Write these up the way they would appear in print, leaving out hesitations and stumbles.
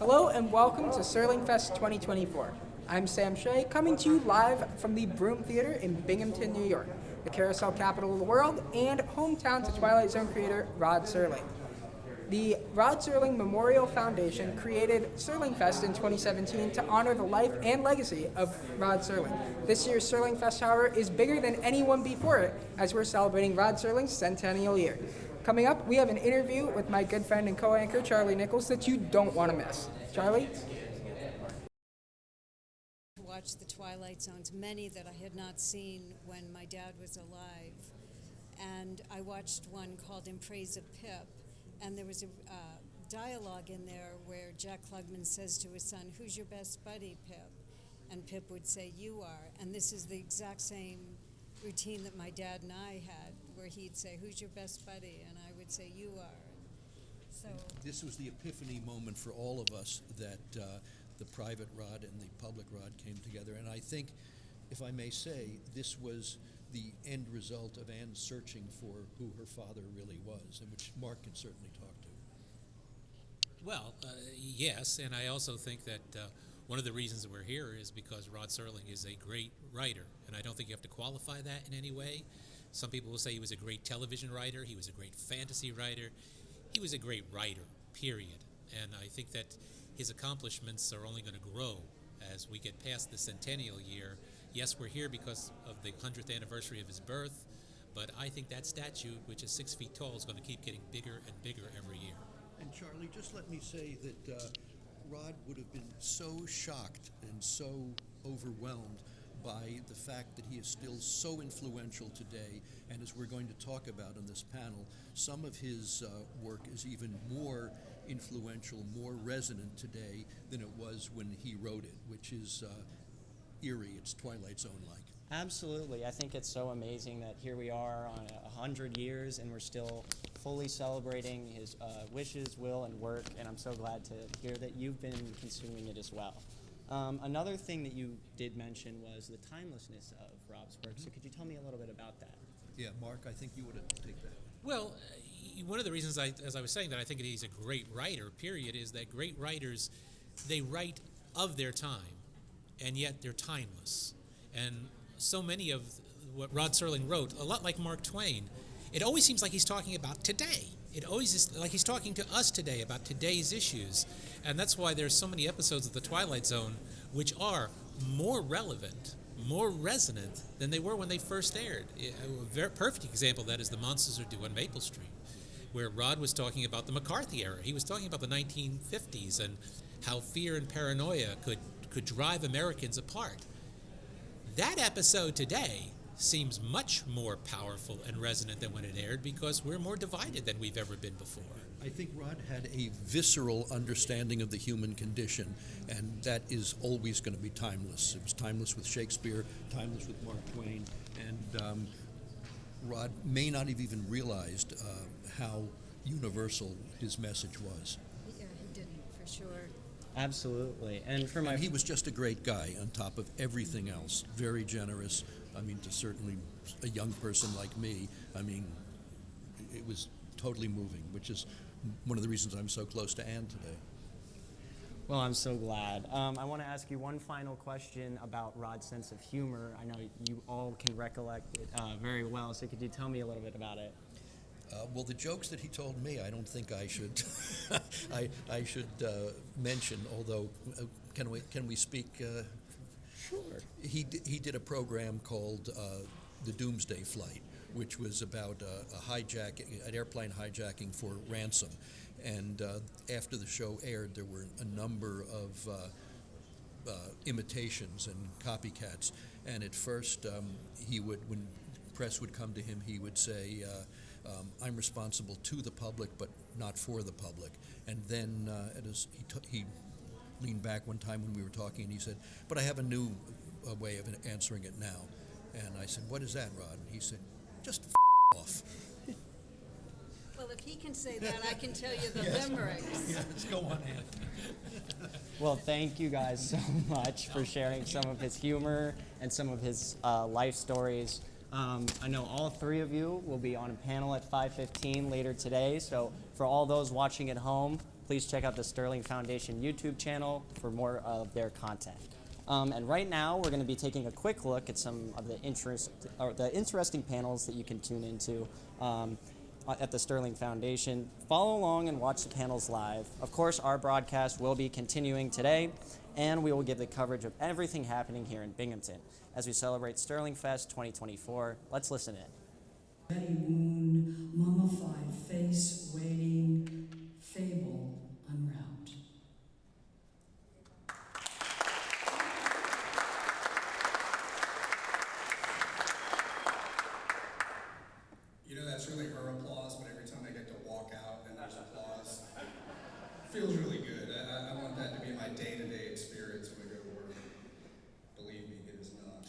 Hello and welcome to Serlingfest 2024. I'm Sam Shea, coming to you live from the Broom Theater in Binghamton, New York, the carousel capital of the world and hometown to Twilight Zone creator Rod Serling. The Rod Serling Memorial Foundation created Serlingfest in 2017 to honor the life and legacy of Rod Serling. This year's Serlingfest, however, is bigger than any one before it, as we're celebrating Rod Serling's centennial year. Coming up, we have an interview with my good friend and co-anchor, Charlie Nichols, that you don't want to miss. Charlie? Watched the Twilight Zones, many that I had not seen when my dad was alive. And I watched one called In Praise of Pip, and there was a dialogue in there where Jack Klugman says to his son, "Who's your best buddy, Pip?" And Pip would say, "You are." And this is the exact same routine that my dad and I had, where he'd say, "Who's your best buddy?" And I would say, "You are." So this was the epiphany moment for all of us that the private Rod and the public Rod came together. And I think, if I may say, this was the end result of Anne searching for who her father really was, and which Mark can certainly talk to. Well, yes, and I also think that one of the reasons that we're here is because Rod Serling is a great writer, and I don't think you have to qualify that in any way. Some people will say he was a great television writer, he was a great fantasy writer, he was a great writer, period. And I think that his accomplishments are only going to grow as we get past the centennial year. Yes, we're here because of the 100th anniversary of his birth, but I think that statue, which is 6 feet tall, is going to keep getting bigger and bigger every year. And Charlie, just let me say that Rod would have been so shocked and so overwhelmed by the fact that he is still so influential today, and as we're going to talk about in this panel, some of his work is even more influential, more resonant today than it was when he wrote it, which is eerie. It's Twilight Zone-like. Absolutely. I think it's so amazing that here we are on 100 years and we're still fully celebrating his wishes, will, and work, and I'm so glad to hear that you've been consuming it as well. Another thing that you did mention was the timelessness of Rob's work, so could you tell me a little bit about that? Yeah, Mark, I think you would take that. Well, one of the reasons, as I was saying, that I think that he's a great writer, period, is that great writers, they write of their time, and yet they're timeless. And so many of what Rod Serling wrote, a lot like Mark Twain, it always seems like he's talking about today. It always is like he's talking to us today about today's issues. And that's why there's so many episodes of The Twilight Zone which are more relevant, more resonant than they were when they first aired. A very perfect example of that is The Monsters Are Due on Maple Street, where Rod was talking about the McCarthy era. He was talking about the 1950s and how fear and paranoia could drive Americans apart. That episode today seems much more powerful and resonant than when it aired because we're more divided than we've ever been before. I think Rod had a visceral understanding of the human condition, and that is always going to be timeless. It was timeless with Shakespeare, timeless with Mark Twain, and Rod may not have even realized how universal his message was. yeah, he didn't, for sure. Absolutely. And for my He was just a great guy on top of everything else. Very generous. I mean, to certainly a young person like me, I mean, it was totally moving, which is one of the reasons I'm so close to Anne today. Well, I'm so glad. I want to ask you one final question about Rod's sense of humor. I know you all can recollect it very well, so could you tell me a little bit about it? Well, the jokes that he told me, I don't think I should I should mention. Although, can we speak? Sure. He did a program called The Doomsday Flight, which was about an airplane hijacking for ransom. And after the show aired, there were a number of imitations and copycats. And at first, when press would come to him, he would say, "I'm responsible to the public, but not for the public." And then he leaned back one time when we were talking, and he said, "But I have a new way of answering it now." And I said, "What is that, Rod?" And he said, "Just off." Well, if he can say that, I can tell you the limericks. Yeah, let's go on, Ann. Well, thank you guys so much for sharing some of his humor and some of his life stories. I know all three of you will be on a panel at 5:15 later today, so for all those watching at home, please check out the Sterling Foundation YouTube channel for more of their content. And right now, we're going to be taking a quick look at some of the interesting panels that you can tune into at the Sterling Foundation. Follow along and watch the panels live. Of course, our broadcast will be continuing today, and we will give the coverage of everything happening here in Binghamton as we celebrate Serlingfest 2024. Let's listen in. Ready wound, mummified face waiting, fable unwrapped. You know, that's really her applause, but every time I get to walk out and there's applause, it feels really good. I want that to be my day-to-day experience when I go to work. Believe me, it is not.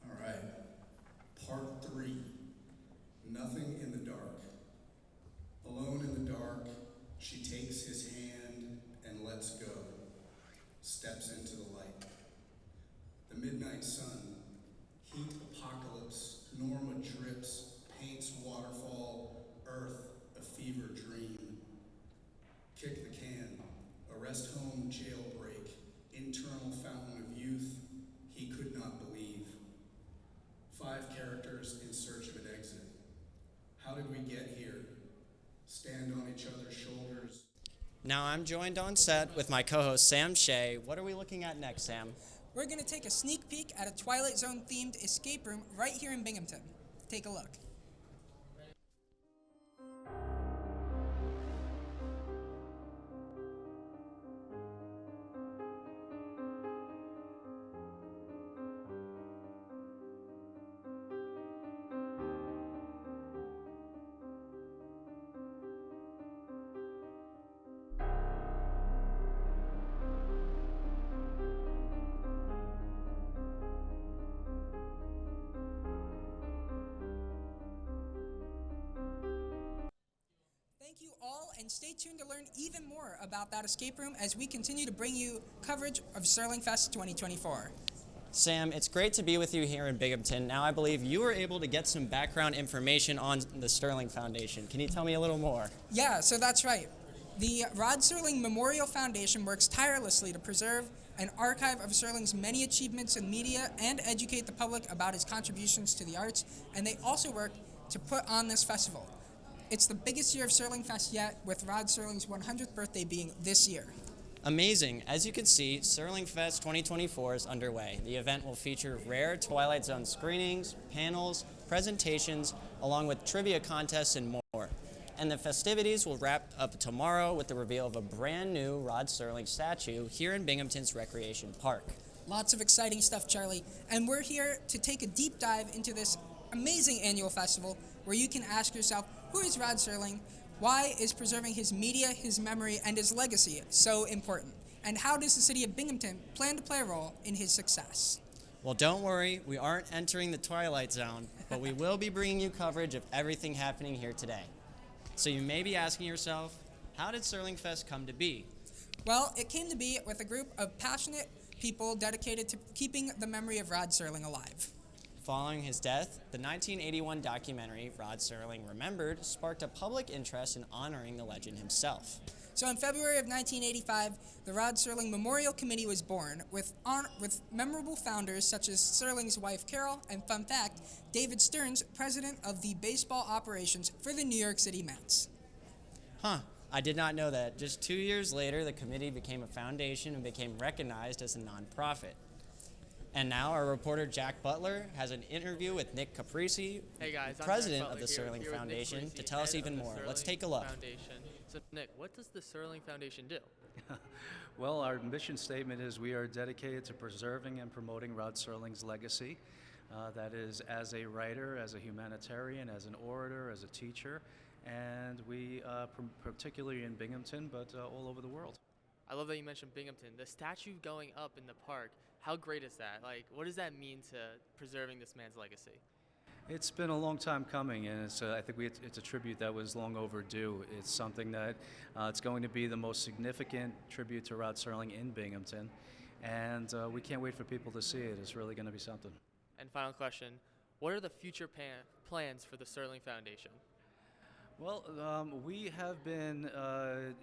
All right, part 3, nothing in the dark. Alone in the dark, she takes his hand and lets go. Steps into the light. The midnight sun, heat apocalypse, Norma drips, paints waterfall, earth a fever dream. Kick the can, arrest home jailbreak, internal fountain of youth, he could not believe. 5 characters in search of an exit. How did we get here? Stand on each other's shoulders. Now I'm joined on set with my co-host Sam Shea. What are we looking at next, Sam? We're going to take a sneak peek at a Twilight Zone themed escape room right here in Binghamton. Take a look. Thank you all, and stay tuned to learn even more about that escape room as we continue to bring you coverage of Serlingfest 2024. Sam, it's great to be with you here in Binghamton. Now I believe you were able to get some background information on the Sterling Foundation. Can you tell me a little more? Yeah, so that's right. The Rod Serling Memorial Foundation works tirelessly to preserve an archive of Serling's many achievements in media and educate the public about his contributions to the arts, and they also work to put on this festival. It's the biggest year of Serlingfest yet, with Rod Serling's 100th birthday being this year. Amazing. As you can see, Serlingfest 2024 is underway. The event will feature rare Twilight Zone screenings, panels, presentations, along with trivia contests and more. And the festivities will wrap up tomorrow with the reveal of a brand new Rod Serling statue here in Binghamton's Recreation Park. Lots of exciting stuff, Charlie. And we're here to take a deep dive into this amazing annual festival where you can ask yourself, who is Rod Serling? Why is preserving his media, his memory, and his legacy so important? And how does the city of Binghamton plan to play a role in his success? Well, don't worry, we aren't entering the Twilight Zone, but we will be bringing you coverage of everything happening here today. So you may be asking yourself, how did Serlingfest come to be? Well, it came to be with a group of passionate people dedicated to keeping the memory of Rod Serling alive. Following his death, the 1981 documentary, Rod Serling Remembered, sparked a public interest in honoring the legend himself. So in February of 1985, the Rod Serling Memorial Committee was born, with memorable founders such as Serling's wife Carol, and fun fact, David Stearns, president of the baseball operations for the New York City Mets. Huh, I did not know that. Just 2 years later, the committee became a foundation and became recognized as a nonprofit. And now our reporter Jack Butler has an interview with Nick Caprisi, hey guys, president of the here Serling with Foundation, Nick Caprisi, to tell us head even of the more. Let's Serling take a look. Foundation. So Nick, what does the Serling Foundation do? Well, our mission statement is we are dedicated to preserving and promoting Rod Serling's legacy. That is as a writer, as a humanitarian, as an orator, as a teacher, and we, particularly in Binghamton, but all over the world. I love that you mentioned Binghamton. The statue going up in the park, how great is that? Like, what does that mean to preserving this man's legacy? It's been a long time coming, and I think it's a tribute that was long overdue. It's something that it's going to be the most significant tribute to Rod Serling in Binghamton, and we can't wait for people to see it. It's really going to be something. And final question, what are the future plans for the Serling Foundation? Well, we have been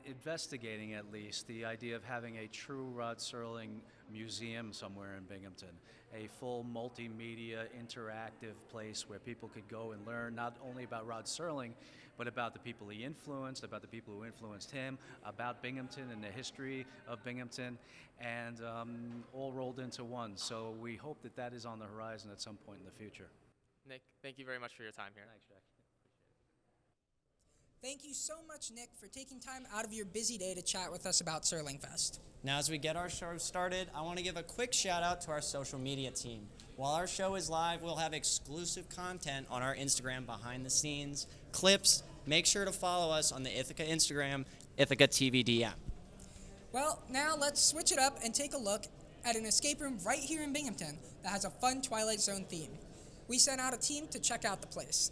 investigating at least the idea of having a true Rod Serling museum somewhere in Binghamton, a full multimedia interactive place where people could go and learn not only about Rod Serling, but about the people he influenced, about the people who influenced him, about Binghamton and the history of Binghamton, and all rolled into one. So we hope that that is on the horizon at some point in the future. Nick, thank you very much for your time here. Thanks, Jack. Thank you so much, Nick, for taking time out of your busy day to chat with us about Serlingfest. Now, as we get our show started, I want to give a quick shout out to our social media team. While our show is live, we'll have exclusive content on our Instagram behind the scenes, clips. Make sure to follow us on the Ithaca Instagram, Ithaca TVDM. Well, now let's switch it up and take a look at an escape room right here in Binghamton that has a fun Twilight Zone theme. We sent out a team to check out the place.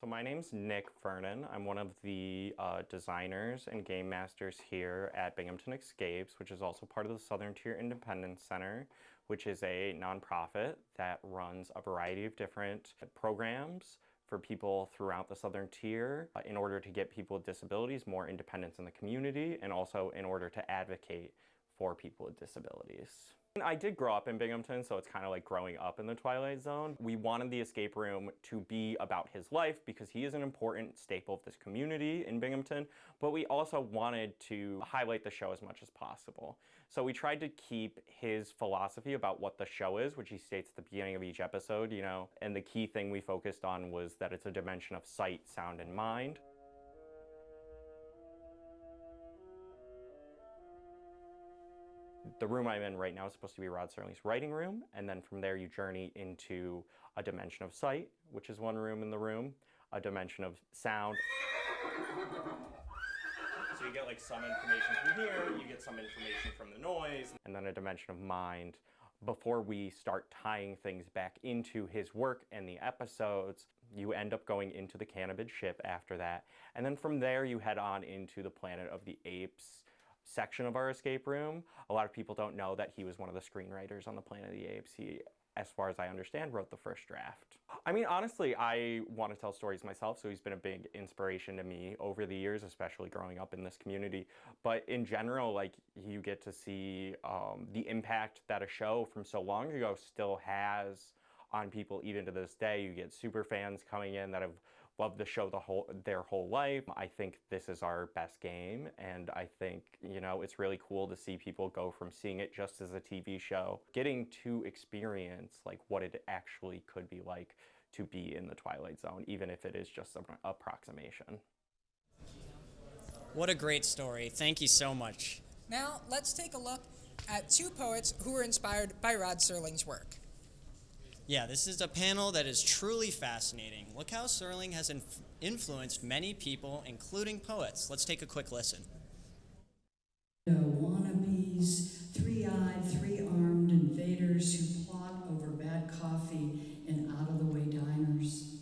So my name's Nick Fernan. I'm one of the designers and game masters here at Binghamton Escapes, which is also part of the Southern Tier Independence Center, which is a nonprofit that runs a variety of different programs for people throughout the Southern Tier in order to get people with disabilities more independence in the community and also in order to advocate for people with disabilities. I did grow up in Binghamton, so it's kind of like growing up in the Twilight Zone. We wanted the escape room to be about his life because he is an important staple of this community in Binghamton, but we also wanted to highlight the show as much as possible. So we tried to keep his philosophy about what the show is, which he states at the beginning of each episode, you know, and the key thing we focused on was that it's a dimension of sight, sound, and mind. The room I'm in right now is supposed to be Rod Serling's writing room, and then from there you journey into a dimension of sight, which is one room in the room, a dimension of sound. So you get like some information from here, you get some information from the noise, and then a dimension of mind. Before we start tying things back into his work and the episodes, you end up going into the cannabis ship after that, and then from there you head on into the Planet of the Apes section of our escape room. A lot of people don't know that he was one of the screenwriters on the Planet of the Apes. He, as far as I understand, wrote the first draft. I mean, honestly, I want to tell stories myself, so he's been a big inspiration to me over the years, especially growing up in this community. But in general, like, you get to see the impact that a show from so long ago still has on people even to this day. You get super fans coming in that have loved the show their whole life. I think this is our best game, and I think, you know, it's really cool to see people go from seeing it just as a TV show, getting to experience like what it actually could be like to be in the Twilight Zone, even if it is just an approximation. What a great story. Thank you so much. Now, let's take a look at two poets who were inspired by Rod Serling's work. Yeah, this is a panel that is truly fascinating. Look how Serling has influenced many people, including poets. Let's take a quick listen. Wannabes, three-eyed, three-armed invaders who plot over bad coffee in out-of-the-way diners.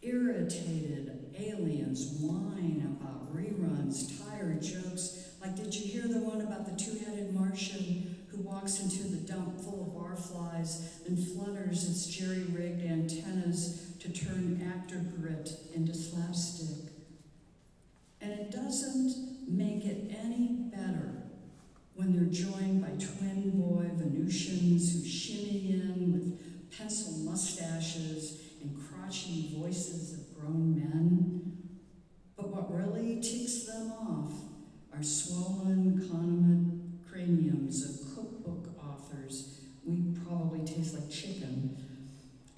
Irritated aliens whine about reruns, tired jokes, like did you hear the one about the two-headed Martian who walks into the dump full of barflies and flutters its jerry-rigged antennas to turn actor grit into slapstick? And it doesn't make it any better when they're joined by twin boy Venusians who shimmy in with pencil mustaches and crotchety voices of grown men. But what really ticks them off are swollen, consummate craniums of cookbook authors. We probably taste like chicken.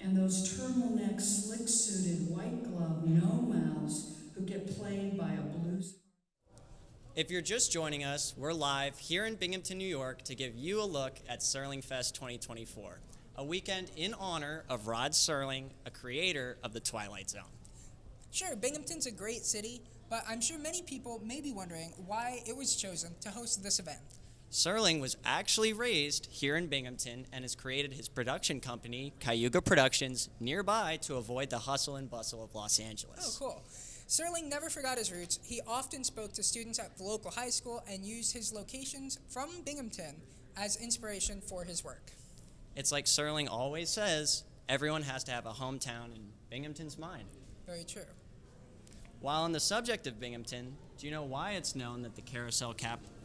And those turtleneck, slick-suited, white-gloved no-mouths who get played by a blues. If you're just joining us, we're live here in Binghamton, New York to give you a look at Serlingfest 2024, a weekend in honor of Rod Serling, a creator of the Twilight Zone. Sure, Binghamton's a great city, but I'm sure many people may be wondering why it was chosen to host this event. Serling was actually raised here in Binghamton and has created his production company, Cayuga Productions, nearby to avoid the hustle and bustle of Los Angeles. Oh, cool. Serling never forgot his roots. He often spoke to students at the local high school and used his locations from Binghamton as inspiration for his work. It's like Serling always says, everyone has to have a hometown in Binghamton's mind. Very true. While on the subject of Binghamton, do you know why it's known that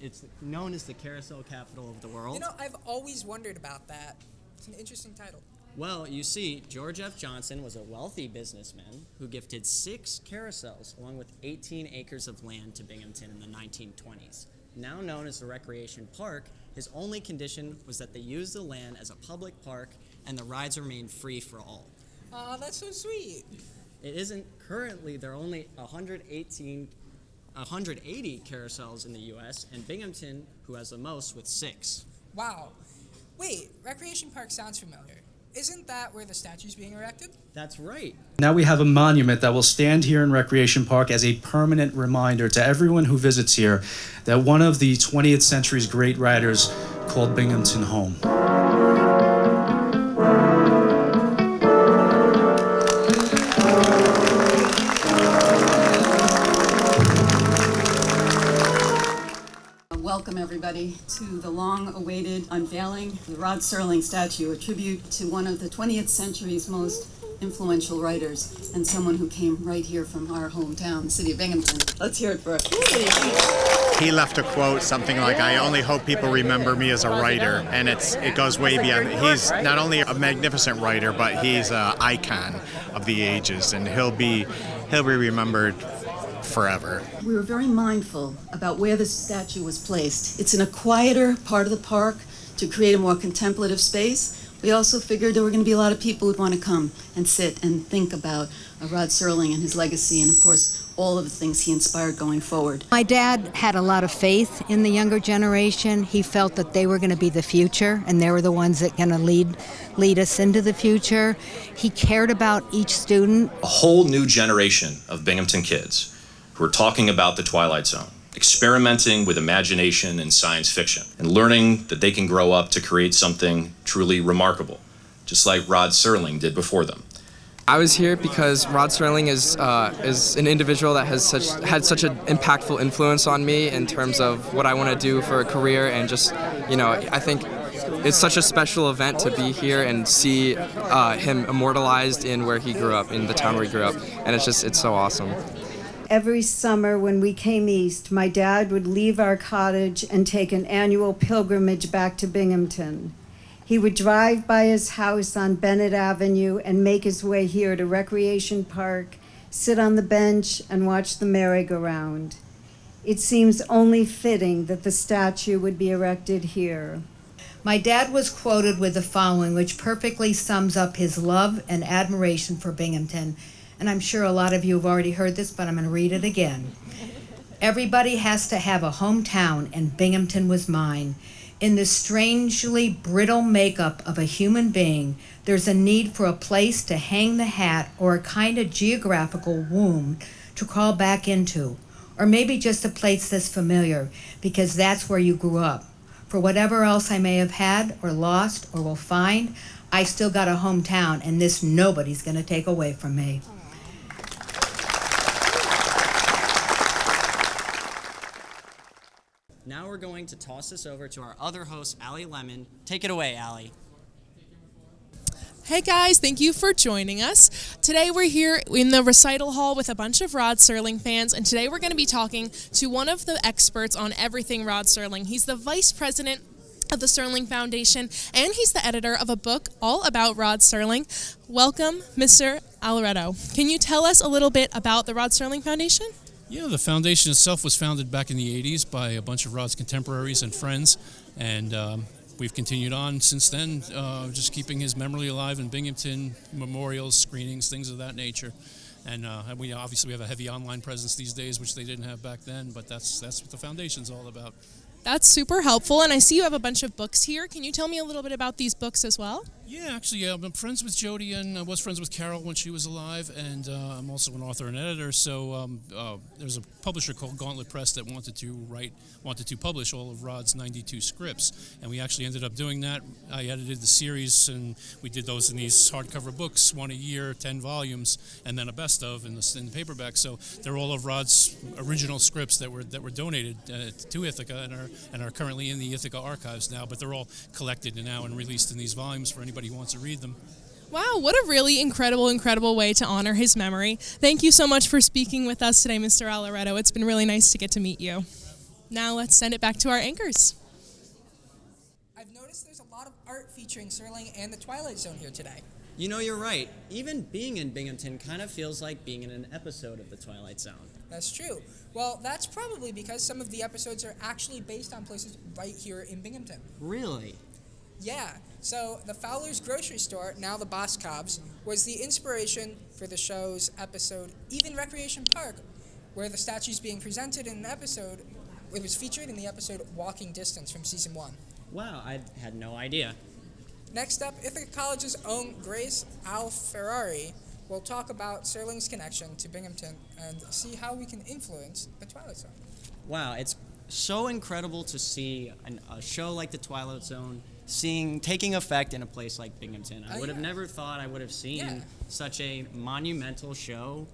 it's known as the carousel capital of the world? You know, I've always wondered about that. It's an interesting title. Well, you see, George F. Johnson was a wealthy businessman who gifted 6 carousels along with 18 acres of land to Binghamton in the 1920s. Now known as the Recreation Park, his only condition was that they use the land as a public park and the rides remain free for all. Oh, that's so sweet. It isn't currently, there are only 180 carousels in the U.S., and Binghamton, who has the most, with 6. Wow. Wait, Recreation Park sounds familiar. Isn't that where the statue's being erected? That's right. Now we have a monument that will stand here in Recreation Park as a permanent reminder to everyone who visits here that one of the 20th century's great writers called Binghamton home. Welcome, everybody, to the long-awaited unveiling of the Rod Serling statue, a tribute to one of the 20th century's most influential writers and someone who came right here from our hometown, the city of Binghamton. Let's hear it for us. He left a quote, something like, "I only hope people remember me as a writer," and it goes way beyond. He's not only a magnificent writer, but he's an icon of the ages, and he'll be remembered forever. We were very mindful about where the statue was placed. It's in a quieter part of the park to create a more contemplative space. We also figured there were going to be a lot of people who'd want to come and sit and think about Rod Serling and his legacy and, of course, all of the things he inspired going forward. My dad had a lot of faith in the younger generation. He felt that they were going to be the future, and they were the ones that going to lead us into the future. He cared about each student. A whole new generation of Binghamton kids who are talking about the Twilight Zone, experimenting with imagination and science fiction, and learning that they can grow up to create something truly remarkable, just like Rod Serling did before them. I was here because Rod Serling is an individual that has had such an impactful influence on me in terms of what I want to do for a career, and just, I think it's such a special event to be here and see him immortalized in where he grew up, in the town where he grew up, and it's so awesome. Every summer when we came east, my dad would leave our cottage and take an annual pilgrimage back to Binghamton. He would drive by his house on Bennett Avenue and make his way here to Recreation Park, sit on the bench, and watch the merry-go-round. It seems only fitting that the statue would be erected here. My dad was quoted with the following, which perfectly sums up his love and admiration for Binghamton. And I'm sure a lot of you have already heard this, but I'm going to read it again. Everybody has to have a hometown, and Binghamton was mine. In the strangely brittle makeup of a human being, there's a need for a place to hang the hat or a kind of geographical womb to crawl back into. Or maybe just a place that's familiar, because that's where you grew up. For whatever else I may have had or lost or will find, I still got a hometown, and this nobody's going to take away from me. Now we're going to toss this over to our other host, Allie Lemon. Take it away, Allie. Hey guys, thank you for joining us. Today we're here in the recital hall with a bunch of Rod Serling fans, and today we're going to be talking to one of the experts on everything Rod Serling. He's the vice president of the Serling Foundation, and he's the editor of a book all about Rod Serling. Welcome, Mr. Alaretto. Can you tell us a little bit about the Rod Serling Foundation? Yeah, the foundation itself was founded back in the 80s by a bunch of Rod's contemporaries and friends, and we've continued on since then, just keeping his memory alive in Binghamton, memorials, screenings, things of that nature. And we obviously have a heavy online presence these days, which they didn't have back then, but that's what the foundation's all about. That's super helpful, and I see you have a bunch of books here. Can you tell me a little bit about these books as well? Yeah, actually, I'm friends with Jody, and I was friends with Carol when she was alive, and I'm also an author and editor. So there's a publisher called Gauntlet Press that wanted to publish all of Rod's 92 scripts, and we actually ended up doing that. I edited the series, and we did those in these hardcover books, one a year, 10 volumes, and then a best of in the paperback. So they're all of Rod's original scripts that were donated to Ithaca and are currently in the Ithaca archives now, but they're all collected now and released in these volumes for anybody who wants to read them. Wow, what a really incredible way to honor his memory. Thank you so much for speaking with us today, Mr. Alaretto. It's been really nice to get to meet you. Now let's send it back to our anchors. I've noticed there's a lot of art featuring Serling and the Twilight Zone here today. You know, you're right. Even being in Binghamton kind of feels like being in an episode of The Twilight Zone. That's true. Well, that's probably because some of the episodes are actually based on places right here in Binghamton. Really? Yeah, so the Fowler's Grocery Store, now the Boss Cobb's, was the inspiration for the show's episode Even Recreation Park, where the statue's being presented in an episode. It was featured in the episode Walking Distance from Season 1. Wow, I had no idea. Next up, Ithaca College's own Grace Alferrari will talk about Serling's connection to Binghamton and see how we can influence the Twilight Zone. Wow, it's so incredible to see a show like The Twilight Zone taking effect in a place like Binghamton. I would have never thought I would have seen such a monumental show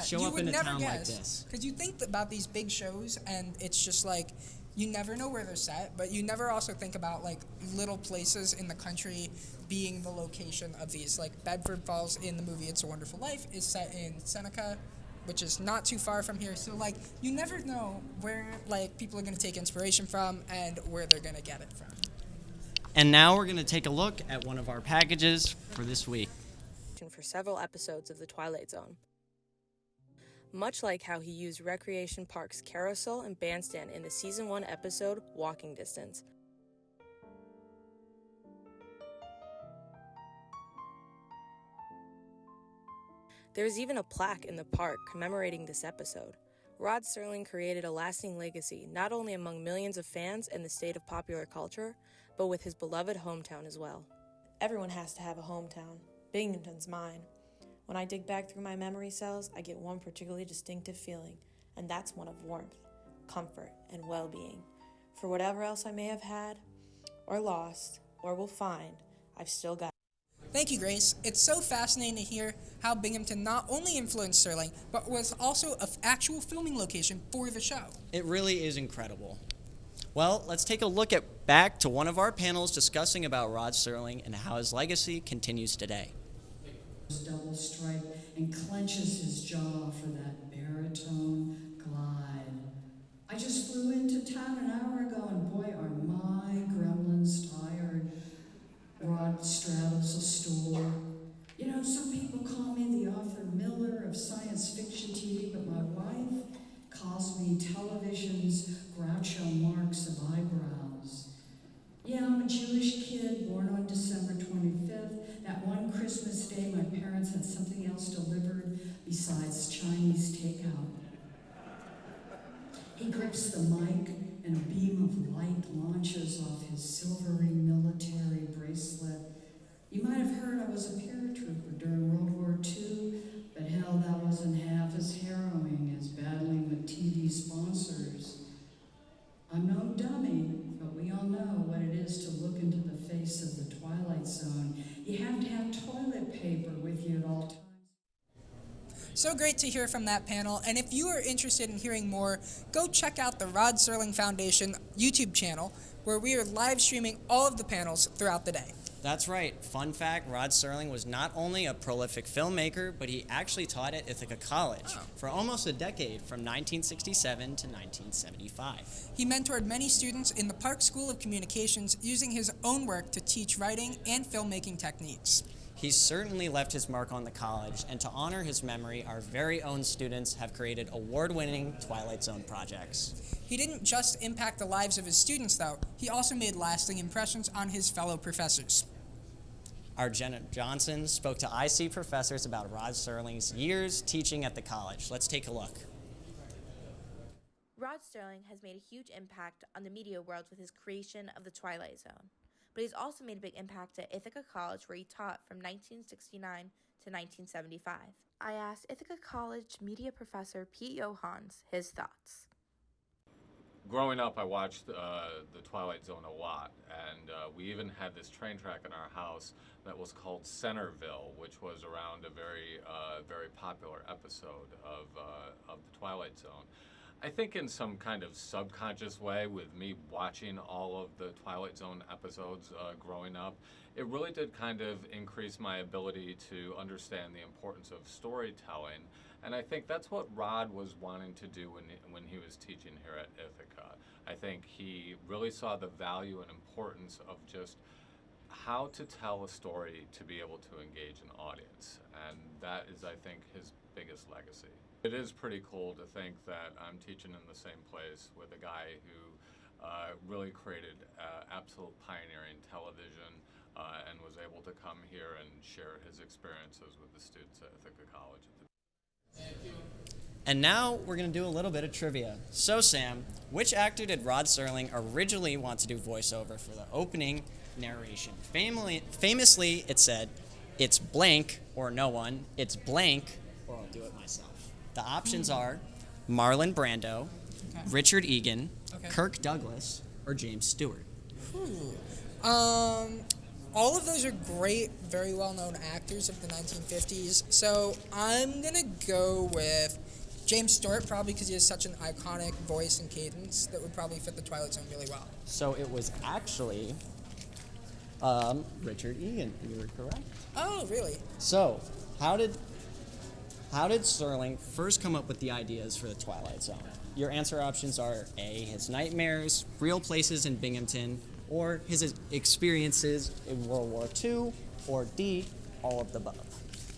show up in a town like this. Because you think about these big shows and it's just like you never know where they're set, but you never also think about like little places in the country being the location of these. Like Bedford Falls in the movie It's a Wonderful Life is set in Seneca, which is not too far from here. So like you never know where like people are going to take inspiration from and where they're going to get it from. And now we're going to take a look at one of our packages for this week. For several episodes of The Twilight Zone. Much like how he used Recreation Park's carousel and bandstand in the Season 1 episode Walking Distance. There's even a plaque in the park commemorating this episode. Rod Serling created a lasting legacy not only among millions of fans and the state of popular culture, but with his beloved hometown as well. Everyone has to have a hometown. Binghamton's mine. When I dig back through my memory cells, I get one particularly distinctive feeling, and that's one of warmth, comfort, and well-being. For whatever else I may have had, or lost, or will find, I've still got. Thank you, Grace. It's so fascinating to hear how Binghamton not only influenced Serling, but was also an actual filming location for the show. It really is incredible. Well, let's take a look back to one of our panels discussing about Rod Serling and how his legacy continues today. Double stripe and clenches his jaw for that baritone glide. I just flew into town an hour ago and boy are my gremlins tired. Rod straddles a stool. You know, some people call me the Arthur Miller of science fiction TV, but my wife calls me television's Groucho Marx of eyebrows. Yeah, I'm a Jewish kid born on December 25th. That one Christmas day, my parents had something else delivered besides Chinese takeout. He grips the mic, and a beam of light launches off his silvery military bracelet. You might have heard I was a paratrooper during World War II, but hell, that wasn't half as harrowing as battling with TV sponsors. I'm no dummy, but we all know what it is to look into the face of the Twilight Zone. You have to have toilet paper with you at all times. So great to hear from that panel, and if you are interested in hearing more, go check out the Rod Serling Foundation YouTube channel, where we are live streaming all of the panels throughout the day. That's right. Fun fact, Rod Serling was not only a prolific filmmaker, but he actually taught at Ithaca College for almost a decade, from 1967 to 1975. He mentored many students in the Park School of Communications, using his own work to teach writing and filmmaking techniques. He certainly left his mark on the college, and to honor his memory, our very own students have created award-winning Twilight Zone projects. He didn't just impact the lives of his students, though. He also made lasting impressions on his fellow professors. Our Jenna Johnson spoke to IC professors about Rod Serling's years teaching at the college. Let's take a look. Rod Serling has made a huge impact on the media world with his creation of The Twilight Zone. but he's also made a big impact at Ithaca College, where he taught from 1969 to 1975. I asked Ithaca College media professor Pete Johans his thoughts. Growing up, I watched the Twilight Zone a lot, and we even had this train track in our house that was called Centerville, which was around a very popular episode of the Twilight Zone. I think in some kind of subconscious way, with me watching all of the Twilight Zone episodes growing up, it really did kind of increase my ability to understand the importance of storytelling. And I think that's what Rod was wanting to do when he was teaching here at Ithaca. I think he really saw the value and importance of just how to tell a story to be able to engage an audience. And that is, I think, his biggest legacy. It is pretty cool to think that I'm teaching in the same place with a guy who really created absolute pioneering television and was able to come here and share his experiences with the students at Ithaca College. And now we're going to do a little bit of trivia. So Sam, which actor did Rod Serling originally want to do voiceover for the opening narration? Famously, it said, "It's blank or no one, it's blank or I'll do it myself." The options are Marlon Brando, Richard Egan, Kirk Douglas, or James Stewart. All of those are great, very well-known actors of the 1950s, so I'm going to go with James Stewart, probably because he has such an iconic voice and cadence that would probably fit the Twilight Zone really well. So it was actually Richard Egan. You were correct. Oh, really? So, how did Serling first come up with the ideas for the Twilight Zone? Your answer options are A, his nightmares, real places in Binghamton, or his experiences in World War II, or D, all of the above.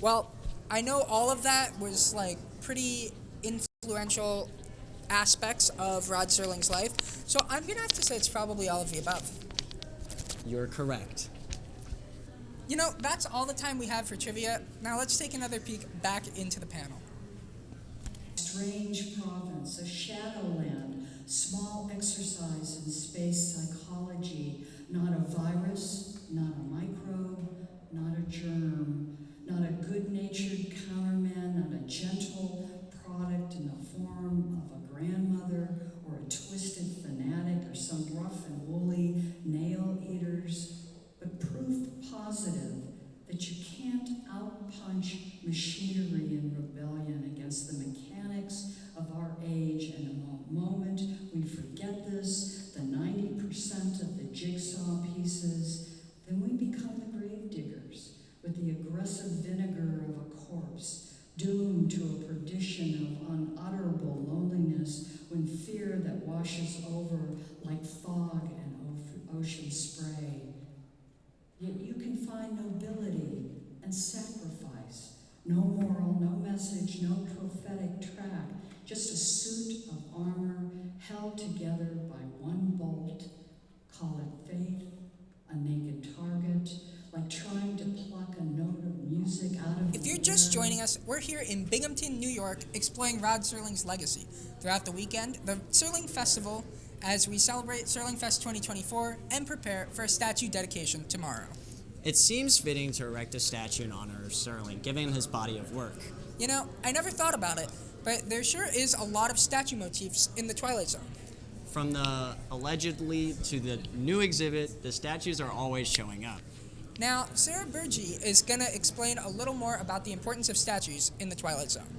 Well, I know all of that was like pretty influential aspects of Rod Serling's life, so I'm going to have to say it's probably all of the above. You're correct. You know, that's all the time we have for trivia. Now let's take another peek back into the panel. Strange province, a shadowland, small exercise in space psychology, not a virus, not a microbe, not a germ, not a good-natured counterman, not a gentle product in the form of a grandmother or a twisted fanatic or some rough and woolly nail eaters, but proof positive that you can't outpunch machinery in rebellion against the mechanics of our age, and the moment we forget this, the 90% of the jigsaw pieces, then we become the grave diggers with the aggressive vinegar of a corpse, doomed to a perdition of unutterable loneliness when fear that washes over like fog and ocean spray. Yet you can find nobility and sacrifice. No moral, no message, no prophetic track, just a suit of armor held together by one bolt. Call it faith, a naked target, like trying to pluck a note of music out of If you're just joining us, we're here in Binghamton, New York, exploring Rod Serling's legacy. Throughout the weekend, the Serling Festival, as we celebrate Serlingfest 2024 and prepare for a statue dedication tomorrow. It seems fitting to erect a statue in honor of Serling, given his body of work. You know, I never thought about it, but there sure is a lot of statue motifs in the Twilight Zone. From the allegedly to the new exhibit, the statues are always showing up. Now, Sarah Burgee is going to explain a little more about the importance of statues in the Twilight Zone.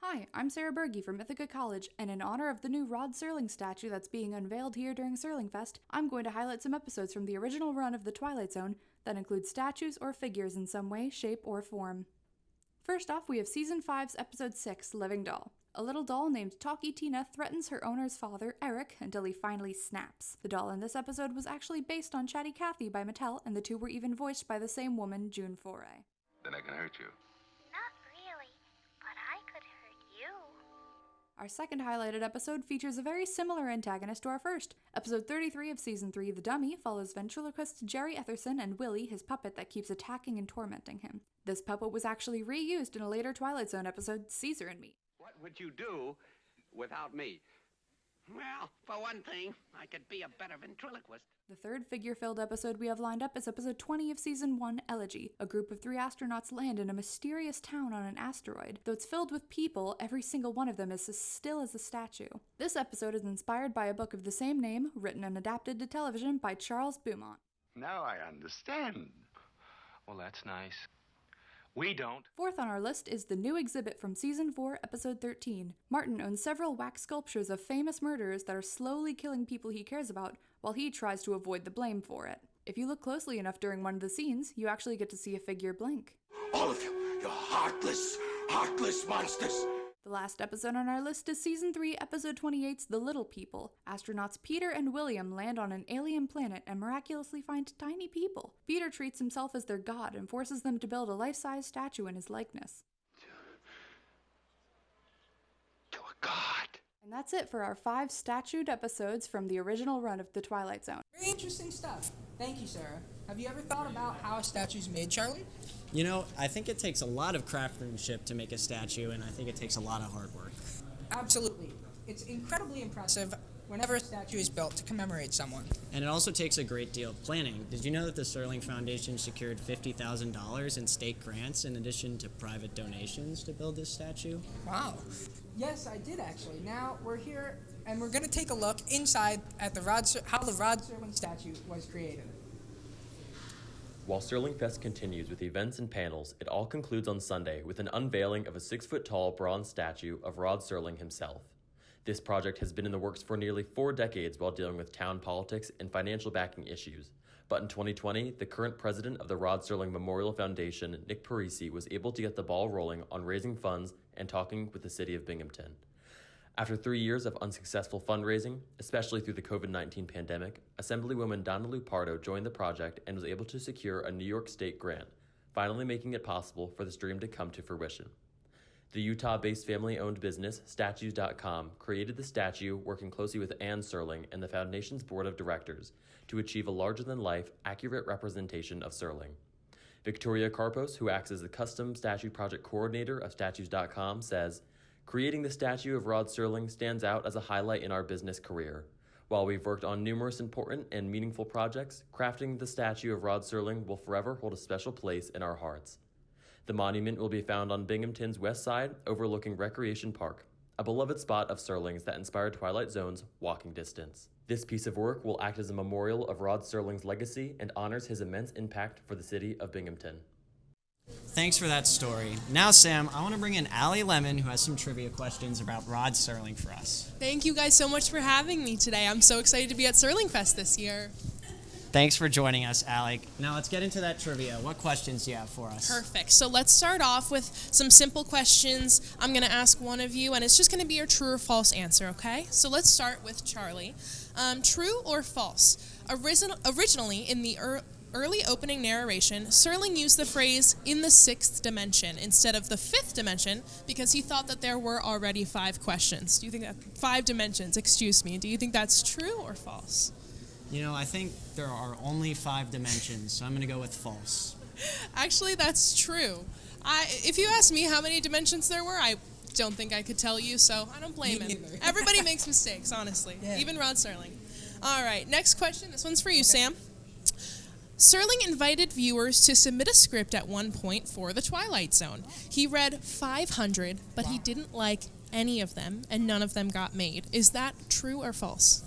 Hi, I'm Sarah Burgee from Ithaca College, and in honor of the new Rod Serling statue that's being unveiled here during Serlingfest, I'm going to highlight some episodes from the original run of the Twilight Zone that include statues or figures in some way, shape, or form. First off, we have Season 5's Episode 6, Living Doll. A little doll named Talkie Tina threatens her owner's father, Eric, until he finally snaps. The doll in this episode was actually based on Chatty Cathy by Mattel, and the two were even voiced by the same woman, June Foray. Then I can hurt you. Not really, but I could hurt you. Our second highlighted episode features a very similar antagonist to our first. Episode 33 of Season 3, The Dummy, follows ventriloquist Jerry Etherson and Willie, his puppet that keeps attacking and tormenting him. This puppet was actually reused in a later Twilight Zone episode, Caesar and Me. What would you do without me? Well, for one thing, I could be a better ventriloquist. The third figure-filled episode we have lined up is episode 20 of season 1, Elegy. A group of 3 astronauts land in a mysterious town on an asteroid. Though it's filled with people, every single one of them is as still as a statue. This episode is inspired by a book of the same name, written and adapted to television by Charles Beaumont. Now I understand. Well, that's nice. We don't. Fourth on our list is the new exhibit from season 4, episode 13. Martin owns several wax sculptures of famous murderers that are slowly killing people he cares about, while he tries to avoid the blame for it. If you look closely enough during one of the scenes, you actually get to see a figure blink. All of you, you're heartless monsters. The last episode on our list is season 3, episode 28's The Little People. Astronauts Peter and William land on an alien planet and miraculously find tiny people. Peter treats himself as their god and forces them to build a life-size statue in his likeness. To a god. And that's it for our 5 statued episodes from the original run of The Twilight Zone. Very interesting stuff. Thank you, Sarah. Have you ever thought about how a statue's made, Charlie? You know, I think it takes a lot of craftsmanship to make a statue, and I think it takes a lot of hard work. Absolutely. It's incredibly impressive whenever a statue is built to commemorate someone. And it also takes a great deal of planning. Did you know that the Serling Foundation secured $50,000 in state grants in addition to private donations to build this statue? Wow. Yes, I did actually. Now we're here and we're going to take a look inside at how the Rod Serling statue was created. While Serlingfest continues with events and panels, it all concludes on Sunday with an unveiling of a 6-foot-tall bronze statue of Rod Serling himself. This project has been in the works for nearly 4 decades while dealing with town politics and financial backing issues. But in 2020, the current president of the Rod Serling Memorial Foundation, Nick Parisi, was able to get the ball rolling on raising funds and talking with the city of Binghamton. After 3 years of unsuccessful fundraising, especially through the COVID-19 pandemic, Assemblywoman Donna Lupardo joined the project and was able to secure a New York State grant, finally making it possible for this dream to come to fruition. The Utah-based family-owned business, Statues.com, created the statue working closely with Ann Serling and the Foundation's board of directors to achieve a larger-than-life, accurate representation of Serling. Victoria Karpos, who acts as the custom statue project coordinator of Statues.com, says, "Creating the statue of Rod Serling stands out as a highlight in our business career. While we've worked on numerous important and meaningful projects, crafting the statue of Rod Serling will forever hold a special place in our hearts." The monument will be found on Binghamton's west side, overlooking Recreation Park, a beloved spot of Serling's that inspired Twilight Zone's walking distance. This piece of work will act as a memorial of Rod Serling's legacy and honors his immense impact for the city of Binghamton. Thanks for that story. Now, Sam, I want to bring in Allie Lemon, who has some trivia questions about Rod Serling for us. Thank you guys so much for having me today. I'm so excited to be at Serlingfest this year. Thanks for joining us, Alec. Now let's get into that trivia. What questions do you have for us? Perfect. So let's start off with some simple questions. I'm going to ask one of you, and it's just going to be your true or false answer, okay? So let's start with Charlie. True or false? Originally, in the early opening narration, Serling used the phrase "in the 6th dimension" instead of the 5th dimension because he thought that there were already 5 questions. Do you think that 5 dimensions, excuse me. Do you think that's true or false? You know, I think there are only 5 dimensions, so I'm going to go with false. Actually, that's true. If you asked me how many dimensions there were, I don't think I could tell you, so I don't blame him. Everybody makes mistakes, honestly. Yeah. Even Rod Serling. All right, next question. This one's for you, Sam. Serling invited viewers to submit a script at one point for The Twilight Zone. He read 500, but he didn't like any of them, and none of them got made. Is that true or false?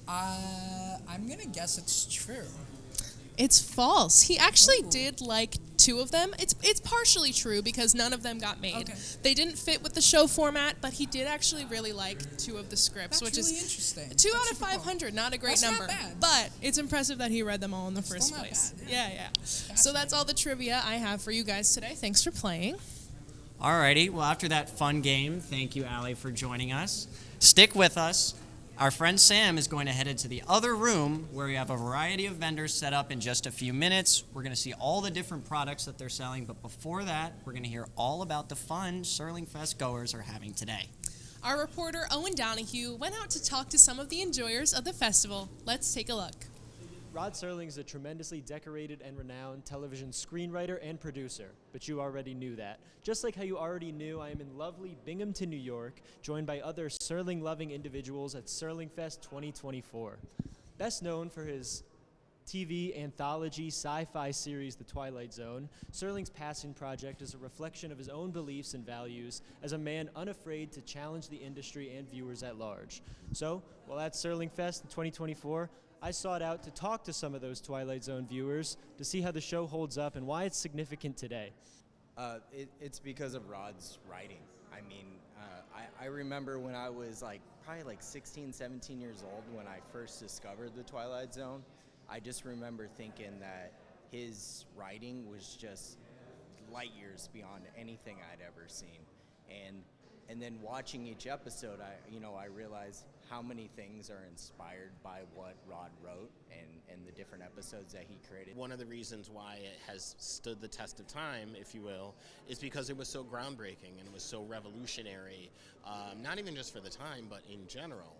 I'm going to guess it's true. It's false. He actually did like 2 of them. It's partially true because none of them got made. Okay. They didn't fit with the show format, but he did actually really like 2 of the scripts, which really is interesting. 2 out of 500, not a great number. Not bad. But it's impressive that he read them all in the first place. Bad, yeah. So that's all the trivia I have for you guys today. Thanks for playing. Alrighty, well after that fun game, thank you, Allie, for joining us. Stick with us. Our friend Sam is going to head into the other room where we have a variety of vendors set up in just a few minutes. We're going to see all the different products that they're selling, but before that, we're going to hear all about the fun Serlingfest goers are having today. Our reporter Owen Donahue went out to talk to some of the enjoyers of the festival. Let's take a look. Rod Serling is a tremendously decorated and renowned television screenwriter and producer, but you already knew that. Just like how you already knew, I am in lovely Binghamton, New York, joined by other Serling-loving individuals at Serlingfest 2024. Best known for his TV anthology sci-fi series The Twilight Zone, Serling's passion project is a reflection of his own beliefs and values as a man unafraid to challenge the industry and viewers at large. So, while at Serlingfest in 2024, I sought out to talk to some of those Twilight Zone viewers to see how the show holds up and why it's significant today. It's because of Rod's writing. I remember when I was probably 16, 17 years old when I first discovered The Twilight Zone. I just remember thinking that his writing was just light years beyond anything I'd ever seen. And then watching each episode, I realized how many things are inspired by what Rod wrote and the different episodes that he created. One of the reasons why it has stood the test of time, if you will, is because it was so groundbreaking and it was so revolutionary, not even just for the time, but in general.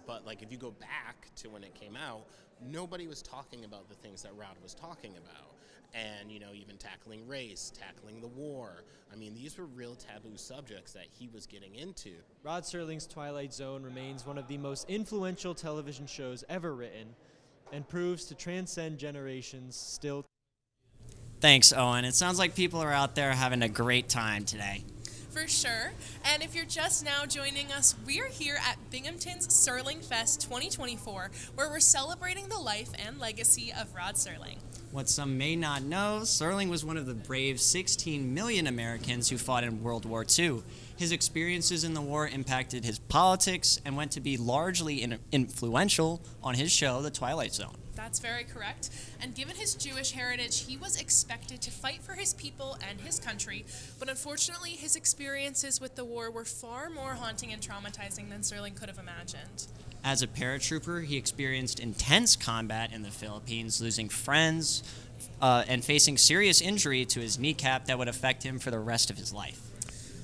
But if you go back to when it came out, nobody was talking about the things that Rod was talking about. And, even tackling race, tackling the war. These were real taboo subjects that he was getting into. Rod Serling's Twilight Zone remains one of the most influential television shows ever written and proves to transcend generations still. Thanks, Owen. It sounds like people are out there having a great time today. For sure. And if you're just now joining us, we are here at Binghamton's Serlingfest 2024, where we're celebrating the life and legacy of Rod Serling. What some may not know, Serling was one of the brave 16 million Americans who fought in World War II. His experiences in the war impacted his politics and went to be largely influential on his show, The Twilight Zone. That's very correct. And given his Jewish heritage, he was expected to fight for his people and his country. But unfortunately, his experiences with the war were far more haunting and traumatizing than Serling could have imagined. As a paratrooper, he experienced intense combat in the Philippines, losing friends and facing serious injury to his kneecap that would affect him for the rest of his life.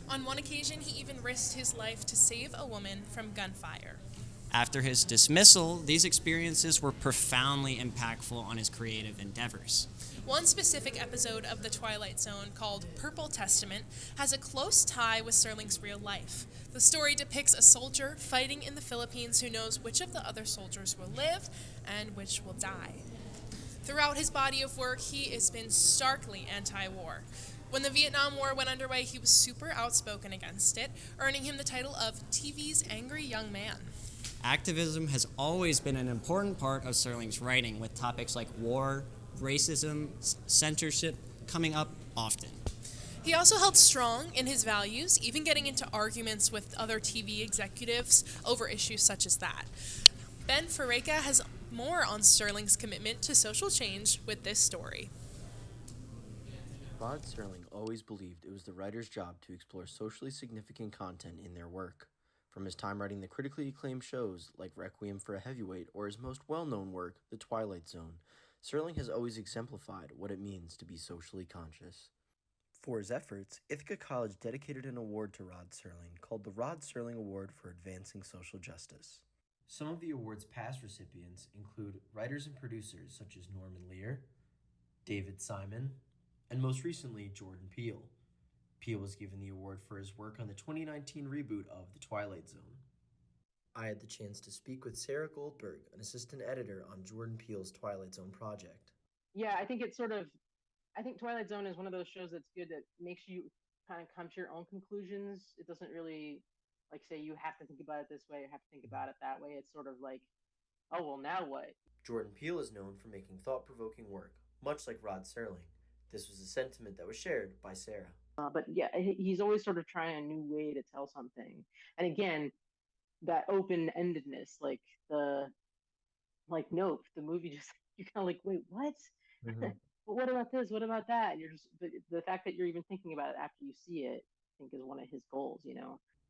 On one occasion, he even risked his life to save a woman from gunfire. After his dismissal, these experiences were profoundly impactful on his creative endeavors. One specific episode of The Twilight Zone, called Purple Testament, has a close tie with Serling's real life. The story depicts a soldier fighting in the Philippines who knows which of the other soldiers will live and which will die. Throughout his body of work, he has been starkly anti-war. When the Vietnam War went underway, he was super outspoken against it, earning him the title of TV's Angry Young Man. Activism has always been an important part of Serling's writing, with topics like war, racism, censorship coming up often. He also held strong in his values, even getting into arguments with other TV executives over issues such as that. Ben Fareka has more on Serling's commitment to social change with this story. Rod Serling always believed it was the writer's job to explore socially significant content in their work. From his time writing the critically acclaimed shows like Requiem for a Heavyweight or his most well-known work, The Twilight Zone, Serling has always exemplified what it means to be socially conscious. For his efforts, Ithaca College dedicated an award to Rod Serling called the Rod Serling Award for Advancing Social Justice. Some of the award's past recipients include writers and producers such as Norman Lear, David Simon, and most recently Jordan Peele. Peele was given the award for his work on the 2019 reboot of The Twilight Zone. I had the chance to speak with Sarah Goldberg, an assistant editor on Jordan Peele's Twilight Zone project. Yeah, I think I think Twilight Zone is one of those shows that's good, that makes you kind of come to your own conclusions. It doesn't really say you have to think about it this way, you have to think about it that way. It's sort of like, oh, well, now what? Jordan Peele is known for making thought-provoking work, much like Rod Serling. This was a sentiment that was shared by Sarah. But yeah, he's always sort of trying a new way to tell something. And again, that open-endedness, Nope, the movie just, you're kind of like, wait, what? Mm-hmm. But what about this? What about that? And you're just, the fact that you're even thinking about it after you see it, I think is one of his goals,